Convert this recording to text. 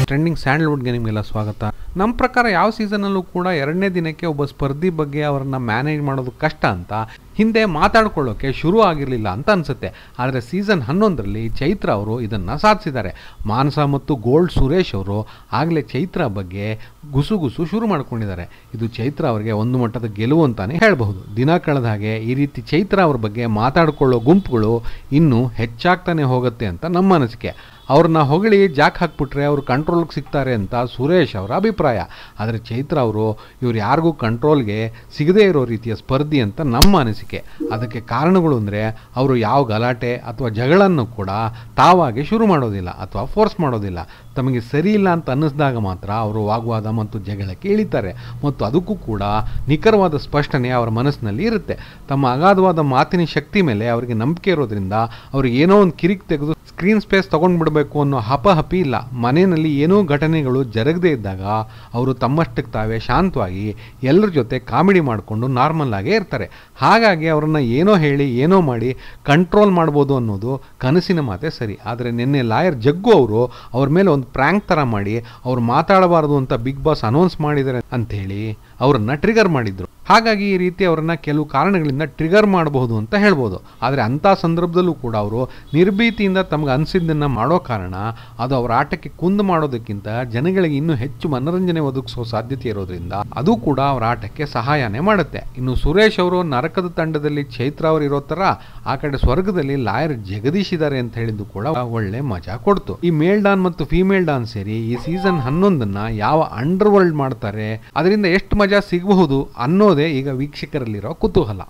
Trending ಸ್ಯಾಂಡಲ್ವುಡ್ಗೆ ನಿಮಗೆಲ್ಲ ಸ್ವಾಗತ. ನಮ್ಮ ಪ್ರಕಾರ ಯಾವ ಸೀಸನಲ್ಲೂ ಕೂಡ ಎರಡನೇ ದಿನಕ್ಕೆ ಒಬ್ಬ ಸ್ಪರ್ಧಿ ಬಗ್ಗೆ ಅವರನ್ನ ಮ್ಯಾನೇಜ್ ಮಾಡೋದು ಕಷ್ಟ ಅಂತ ಹಿಂದೆ ಮಾತಾಡ್ಕೊಳ್ಳೋಕೆ ಶುರು ಆಗಿರಲಿಲ್ಲ ಅಂತ ಅನಿಸುತ್ತೆ. ಆದರೆ ಸೀಸನ್ 11ರಲ್ಲಿ ಚೈತ್ರ ಅವರು ಇದನ್ನು ಸಾಧಿಸಿದ್ದಾರೆ. ಮಾನಸ ಮತ್ತು ಗೋಲ್ಡ್ ಸುರೇಶ್ ಅವರು ಆಗಲೇ ಚೈತ್ರ ಬಗ್ಗೆ ಗುಸುಗುಸು ಶುರು ಮಾಡ್ಕೊಂಡಿದ್ದಾರೆ. ಇದು ಚೈತ್ರ ಅವರಿಗೆ ಒಂದು ಮಟ್ಟದ ಗೆಲುವು ಅಂತಾನೆ ಹೇಳಬಹುದು. ದಿನ ಕಳೆದ ಹಾಗೆ ಈ ರೀತಿ ಚೈತ್ರ ಅವ್ರ ಬಗ್ಗೆ ಮಾತಾಡ್ಕೊಳ್ಳೋ ಗುಂಪುಗಳು ಇನ್ನೂ ಹೆಚ್ಚಾಗ್ತಾನೆ ಹೋಗುತ್ತೆ ಅಂತ ನಮ್ಮ ಅನಿಸಿಕೆ. ಅವ್ರನ್ನ ಹೊಗಳಿ ಜಾಕ್ ಹಾಕ್ಬಿಟ್ರೆ ಅವರು ಕಂಟ್ರೋಲ್ಗೆ ಸಿಗ್ತಾರೆ ಅಂತ ಸುರೇಶ್ ಅವರ ಅಭಿಪ್ರಾಯ. ಆದರೆ ಚೈತ್ರ ಅವರು ಇವ್ರು ಯಾರಿಗೂ ಕಂಟ್ರೋಲ್ಗೆ ಸಿಗದೇ ಇರೋ ರೀತಿಯ ಸ್ಪರ್ಧಿ ಅಂತ ನಮ್ಮ ಅನಿಸಿಕೆ. ಅದಕ್ಕೆ ಕಾರಣಗಳು ಅಂದರೆ ಅವರು ಯಾವ ಗಲಾಟೆ ಅಥವಾ ಜಗಳನ್ನು ಕೂಡ ತಾವಾಗಿ ಶುರು ಮಾಡೋದಿಲ್ಲ ಅಥವಾ ಫೋರ್ಸ್ ಮಾಡೋದಿಲ್ಲ. ತಮಗೆ ಸರಿ ಇಲ್ಲ ಅಂತ ಅನ್ನಿಸಿದಾಗ ಮಾತ್ರ ಅವರು ವಾಗ್ವಾದ ಮತ್ತು ಜಗಳಕ್ಕೆ ಇಳಿತಾರೆ ಮತ್ತು ಅದಕ್ಕೂ ಕೂಡ ನಿಖರವಾದ ಸ್ಪಷ್ಟನೆ ಅವರ ಮನಸ್ಸಿನಲ್ಲಿ ಇರುತ್ತೆ. ತಮ್ಮ ಅಗಾಧವಾದ ಮಾತಿನ ಶಕ್ತಿ ಮೇಲೆ ಅವರಿಗೆ ನಂಬಿಕೆ ಇರೋದ್ರಿಂದ ಅವ್ರಿಗೆ ಏನೋ ಒಂದು ಕಿರಿಕ್ ತೆಗೆದು ಸ್ಕ್ರೀನ್ ಸ್ಪೇಸ್ ತೊಗೊಂಡ್ಬಿಡಬೇಕು ಅನ್ನೋ ಹಪಹಪಿ ಇಲ್ಲ. ಮನೆಯಲ್ಲಿ ಏನೋ ಘಟನೆಗಳು ಜರಗದೇ ಇದ್ದಾಗ ಅವರು ತಮ್ಮಷ್ಟಕ್ಕೆ ತಾವೇ ಶಾಂತವಾಗಿ ಎಲ್ಲರ ಜೊತೆ ಕಾಮಿಡಿ ಮಾಡಿಕೊಂಡು ನಾರ್ಮಲ್ ಆಗೇ ಇರ್ತಾರೆ. ಹಾಗಾಗಿ ಅವರನ್ನು ಏನೋ ಹೇಳಿ ಏನೋ ಮಾಡಿ ಕಂಟ್ರೋಲ್ ಮಾಡ್ಬೋದು ಅನ್ನೋದು ಕನಸಿನ ಮಾತೆ ಸರಿ. ಆದರೆ ನಿನ್ನೆ ಲಾಯರ್ ಜಗ್ಗು ಅವರು ಅವ್ರ ಮೇಲೆ ಒಂದು ಪ್ರ್ಯಾಂಕ್ ಥರ ಮಾಡಿ ಅವ್ರು ಮಾತಾಡಬಾರ್ದು ಅಂತ ಬಿಗ್ ಬಾಸ್ ಅನೌನ್ಸ್ ಮಾಡಿದ್ದಾರೆ ಅಂಥೇಳಿ ಅವರನ್ನು ಟ್ರಿಗರ್ ಮಾಡಿದ್ರು. ಹಾಗಾಗಿ ಈ ರೀತಿ ಅವರನ್ನು ಕೆಲವು ಕಾರಣಗಳಿಂದ ಟ್ರಿಗರ್ ಮಾಡಬಹುದು ಅಂತ ಹೇಳ್ಬೋದು. ಆದರೆ ಅಂಥ ಸಂದರ್ಭದಲ್ಲೂ ಕೂಡ ಅವರು ನಿರ್ಭೀತಿಯಿಂದ ತಮಗೆ ಅನಿಸಿದ್ದನ್ನು ಮಾಡೋ ಕಾರಣ ಅದು ಅವರ ಆಟಕ್ಕೆ ಕುಂದು ಮಾಡೋದಕ್ಕಿಂತ ಜನಗಳಿಗೆ ಇನ್ನೂ ಹೆಚ್ಚು ಮನೋರಂಜನೆ ಒದಗಿಸೋ ಸಾಧ್ಯತೆ ಇರೋದ್ರಿಂದ ಅದು ಕೂಡ ಅವರ ಆಟಕ್ಕೆ ಸಹಾಯನೇ ಮಾಡುತ್ತೆ. ಇನ್ನು ಸುರೇಶ್ ಅವರು ನರಕದ ತಂಡದಲ್ಲಿ ಚೈತ್ರ ಅವರು ಇರೋ ಥರ ಆ ಕಡೆ ಸ್ವರ್ಗದಲ್ಲಿ ಲಾಯರ್ ಜಗದೀಶ್ ಇದ್ದಾರೆ ಅಂತ ಹೇಳಿದ್ದು ಕೂಡ ಒಳ್ಳೆ ಮಜಾ ಕೊಡ್ತು. ಈ ಮೇಲ್ ಡಾನ್ ಮತ್ತು ಫಿಮೇಲ್ ಡಾನ್ ಸೇರಿ ಈ ಸೀಸನ್ 11ನ್ನ ಯಾವ ಅಂಡರ್ ವರ್ಲ್ಡ್ ಮಾಡ್ತಾರೆ, ಅದರಿಂದ ಎಷ್ಟು ಮಜಾ ಸಿಗಬಹುದು ಅನ್ನೋದೇ ಈಗ ವೀಕ್ಷಕರಲ್ಲಿರೋ ಕುತೂಹಲ.